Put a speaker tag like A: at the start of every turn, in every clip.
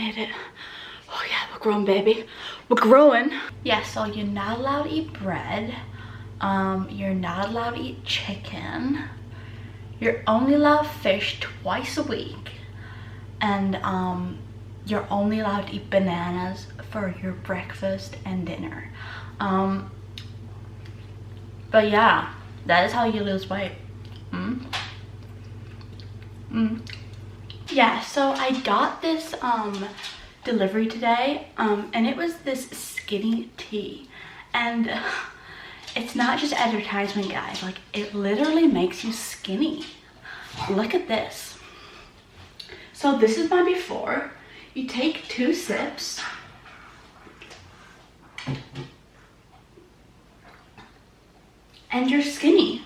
A: made it. Oh yeah, we're growing, baby. We're growing. Yeah, so you're not allowed to eat bread. You're not allowed to eat chicken. You're only allowed fish twice a week. And you're only allowed to eat bananas for your breakfast and dinner. But yeah, that is how you lose weight. Yeah, so I got this delivery today, and it was this skinny tea, and it's not just advertisement, guys. Like, it literally makes you skinny. Look at this. So this is my before. You take 2 sips. And you're skinny.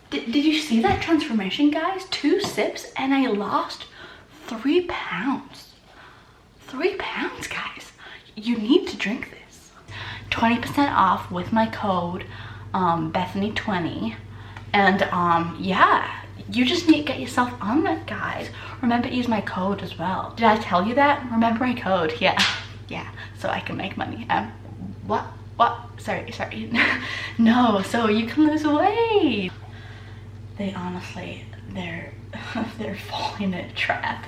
A: Did you see that transformation, guys? 2 sips and I lost 3 pounds. 3 pounds, guys. You need to drink this. 20% off with my code Bethany20. And yeah, you just need to get yourself on that, guys. Remember to use my code as well. Did I tell you that? Remember my code. Yeah, so I can make money. What? Sorry. No, so you can lose weight. They honestly, they're falling in a trap.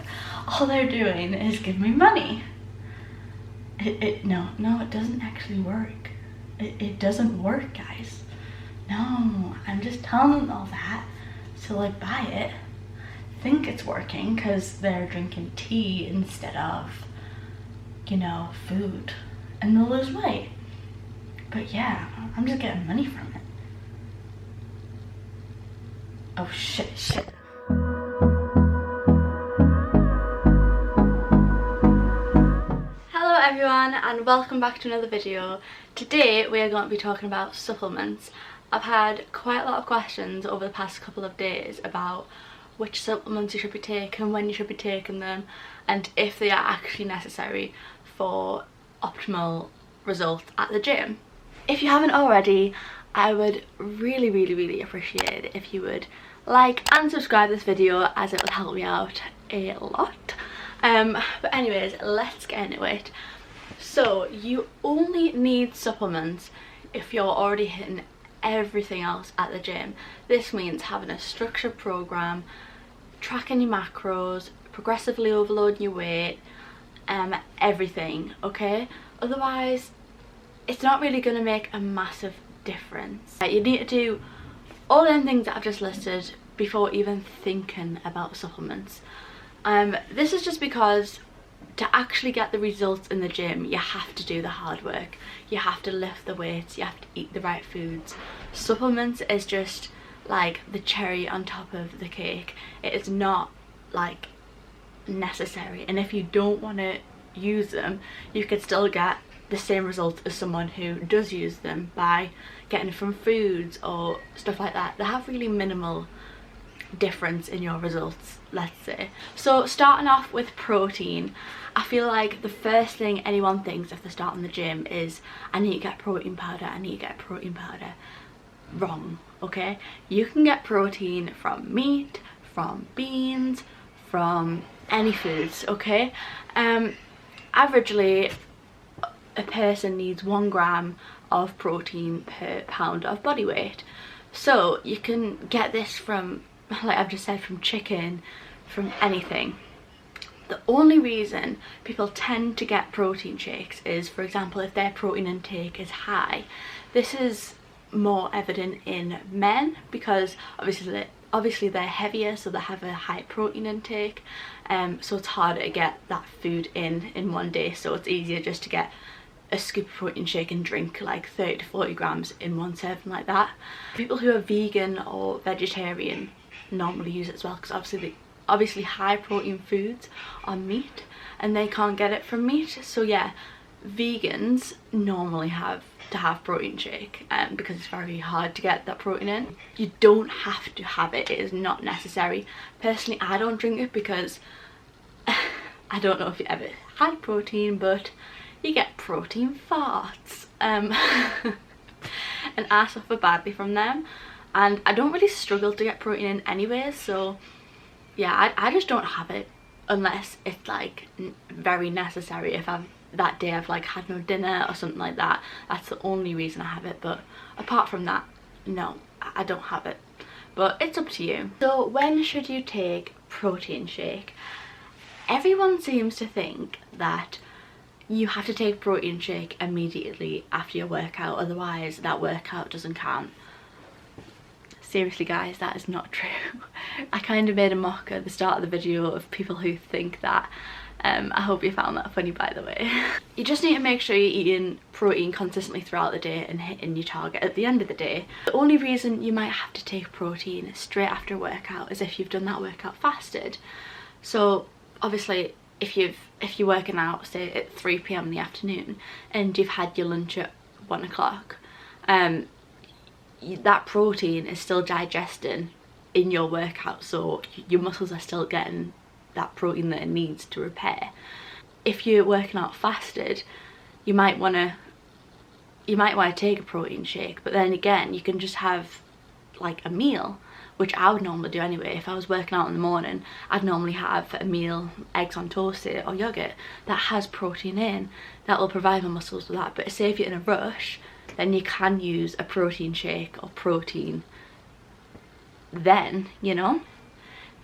A: All they're doing is give me money. No, it doesn't actually work. It doesn't work, guys. No, I'm just telling them all that to like buy it, think it's working because they're drinking tea instead of, you know, food, and they'll lose weight. But yeah, I'm just getting money from it. Oh shit. Hello everyone, and welcome back to another video. Today we are going to be talking about supplements. I've had quite a lot of questions over the past couple of days about which supplements you should be taking, when you should be taking them, and if they are actually necessary for optimal results at the gym. If you haven't already, I would really appreciate it if you would like and subscribe this video, as it will help me out a lot. But anyways, let's get into it. So you only need supplements if you're already hitting everything else at the gym. This means having a structured program, tracking your macros, progressively overloading your weight, everything, okay? Otherwise it's not really going to make a massive difference. You need to do all them things that I've just listed before even thinking about supplements. This is just because to actually get the results in the gym, you have to do the hard work. You have to lift the weights, you have to eat the right foods. Supplements is just like the cherry on top of the cake. It is not like necessary, and if you don't want to use them, you could still get the same results as someone who does use them by getting it from foods or stuff like that. They have really minimal difference in your results, let's say. So starting off with protein, I feel like the first thing anyone thinks if they're starting the gym is, I need to get protein powder, I need to get protein powder. Wrong, okay? You can get protein from meat, from beans, from any foods, okay? Averagely, a person needs 1 gram of protein per pound of body weight. So you can get this from, like I've just said, from chicken, from anything. The only reason people tend to get protein shakes is, for example, if their protein intake is high. This is more evident in men because obviously they're heavier, so they have a high protein intake, so it's harder to get that food in one day, so it's easier just to get a scoop of protein shake and drink like 30 to 40 grams in one serving like that. People who are vegan or vegetarian normally use it as well, because obviously high protein foods are meat and they can't get it from meat. So yeah, vegans normally have to have protein shake because it's very hard to get that protein in. You don't have to have it, it is not necessary. Personally, I don't drink it because I don't know if you ever had protein, but you get protein farts and I suffer badly from them, and I don't really struggle to get protein in anyways, so yeah, I just don't have it unless it's like very necessary. If that day I've like had no dinner or something like that, that's the only reason I have it. But apart from that, no, I don't have it. But it's up to you. So when should you take protein shake? Everyone seems to think that you have to take protein shake immediately after your workout, otherwise that workout doesn't count. Seriously guys, that is not true. I kind of made a mock at the start of the video of people who think that. I hope you found that funny, by the way. You just need to make sure you're eating protein consistently throughout the day and hitting your target at the end of the day. The only reason you might have to take protein straight after a workout is if you've done that workout fasted. So obviously if you're working out, say at 3 p.m. in the afternoon, and you've had your lunch at 1 o'clock, that protein is still digesting in your workout, so your muscles are still getting that protein that it needs to repair. If you're working out fasted, you might want to take a protein shake, but then again you can just have like a meal, which I would normally do anyway. If I was working out in the morning, I'd normally have a meal, eggs on toast or yogurt that has protein in, that will provide my muscles with that. But say if you're in a rush, then you can use a protein shake or protein then, you know.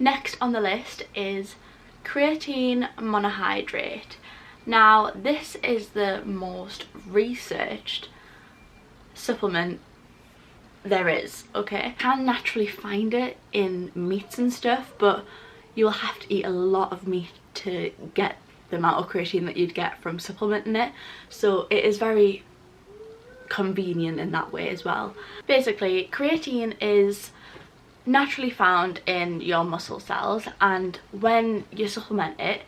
A: Next on the list is creatine monohydrate. Now this is the most researched supplement there is, okay? You can naturally find it in meats and stuff, but you'll have to eat a lot of meat to get the amount of creatine that you'd get from supplementing it, so it is very convenient in that way as well. Basically, creatine is naturally found in your muscle cells, and when you supplement it,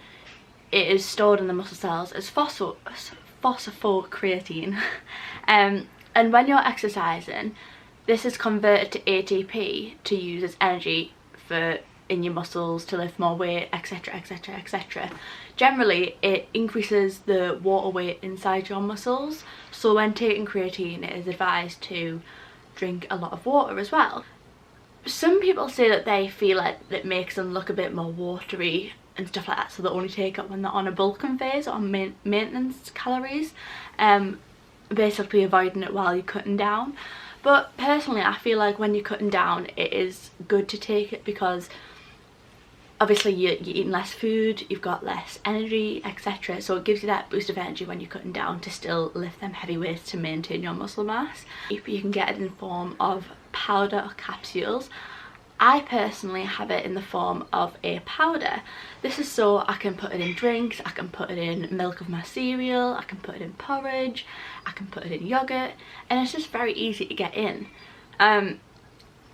A: it is stored in the muscle cells as phosphocreatine. And when you're exercising, this is converted to ATP to use as energy in your muscles to lift more weight, etc, etc, etc. Generally it increases the water weight inside your muscles, so when taking creatine it is advised to drink a lot of water as well. Some people say that they feel like it makes them look a bit more watery and stuff like that, so they only take it when they're on a bulking phase or maintenance calories, basically avoiding it while you're cutting down. But personally I feel like when you're cutting down it is good to take it, because obviously you're eating less food, you've got less energy, etc, so it gives you that boost of energy when you're cutting down to still lift them heavy weights to maintain your muscle mass. You can get it in the form of powder or capsules. I personally have it in the form of a powder. This is so I can put it in drinks, I can put it in milk of my cereal, I can put it in porridge, I can put it in yogurt, and it's just very easy to get in.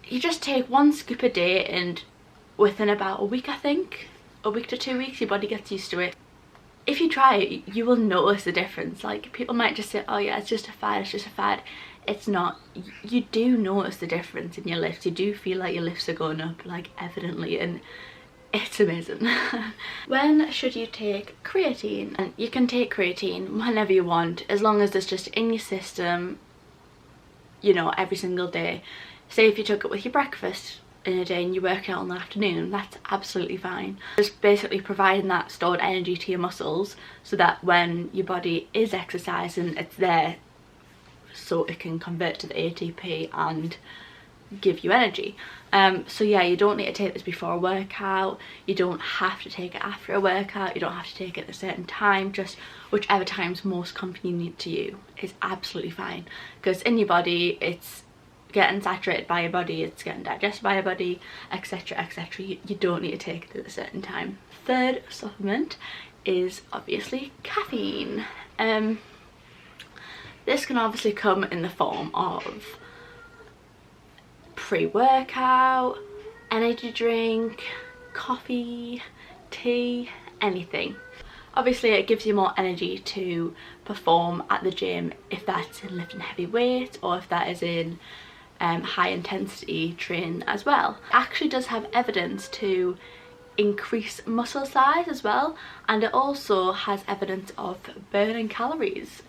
A: You just take 1 scoop a day, and within about a week, I think, a week to 2 weeks, your body gets used to it. If you try it, you will notice the difference. Like, people might just say, oh yeah, it's just a fad, it's just a fad. It's not. You do notice the difference in your lifts. You do feel like your lifts are going up, like, evidently, and it's amazing. When should you take creatine? And you can take creatine whenever you want, as long as it's just in your system, you know, every single day. Say if you took it with your breakfast in a day and you work out in the afternoon, that's absolutely fine. Just basically providing that stored energy to your muscles so that when your body is exercising, it's there so it can convert to the ATP and give you energy. So yeah, you don't need to take this before a workout, you don't have to take it after a workout, you don't have to take it at a certain time, just whichever time's most convenient to you is absolutely fine, because in your body it's getting saturated by your body, it's getting digested by your body, etc, etc. You don't need to take it at a certain time. Third supplement is obviously caffeine. This can obviously come in the form of pre-workout, energy drink, coffee, tea, anything. Obviously it gives you more energy to perform at the gym, if that's in lifting heavy weights or if that is in high intensity training as well. It actually does have evidence to increase muscle size as well, and it also has evidence of burning calories.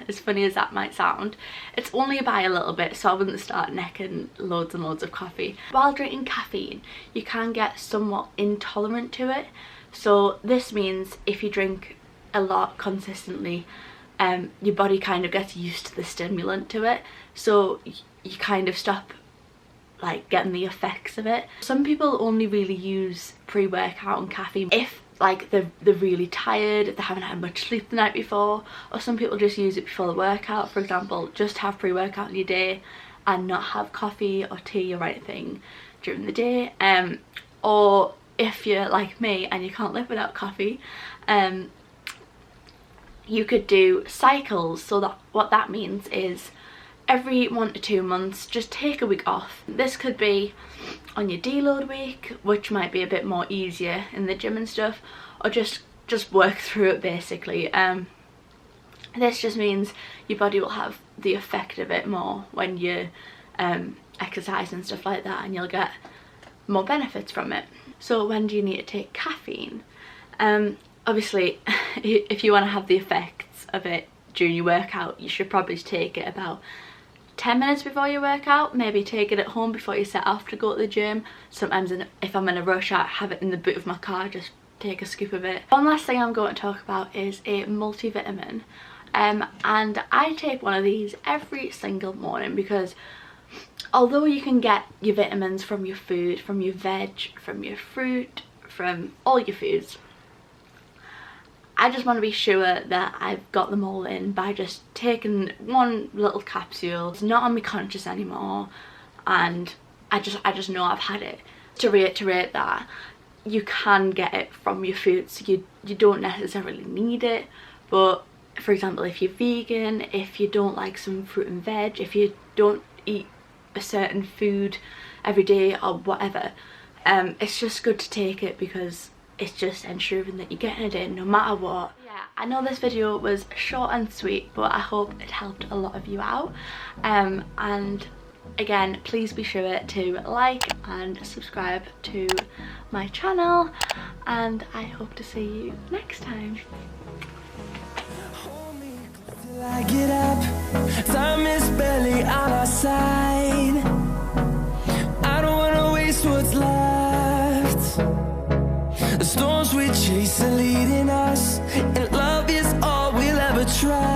A: as funny as that might sound. It's only by a little bit, so I wouldn't start necking loads and loads of coffee. While drinking caffeine, you can get somewhat intolerant to it. So this means if you drink a lot consistently, your body kind of gets used to the stimulant to it, so you kind of stop like getting the effects of it. Some people only really use pre-workout and caffeine if like they're really tired, if they haven't had much sleep the night before, or some people just use it before the workout. For example, just have pre-workout in your day and not have coffee or tea or anything during the day. Or if you're like me and you can't live without coffee, you could do cycles. So that what that means is every 1 to 2 months just take a week off. This could be on your deload week, which might be a bit more easier in the gym and stuff, or just work through it basically. This just means your body will have the effect of it more when you exercise and stuff like that, and you'll get more benefits from it. So when do you need to take caffeine? Obviously if you want to have the effects of it during your workout, you should probably take it about 10 minutes before your workout. Maybe take it at home before you set off to go to the gym. Sometimes if I'm in a rush, I have it in the boot of my car, just take a scoop of it. One last thing I'm going to talk about is a multivitamin, and I take one of these every single morning because although you can get your vitamins from your food, from your veg, from your fruit, from all your foods, I just want to be sure that I've got them all in by just taking one little capsule. It's not on my conscious anymore, and I just know I've had it. To reiterate that, you can get it from your food, so you don't necessarily need it. But for example, if you're vegan, if you don't like some fruit and veg, if you don't eat a certain food every day or whatever, it's just good to take it because it's just ensuring that you're getting it in no matter what. Yeah, I know this video was short and sweet, but I hope it helped a lot of you out. And again, please be sure to like and subscribe to my channel, and I hope to see you next time. I get up, time is barely on our side. I don't wanna waste what's left. The storms we chase are leading us, and love is all we'll ever try.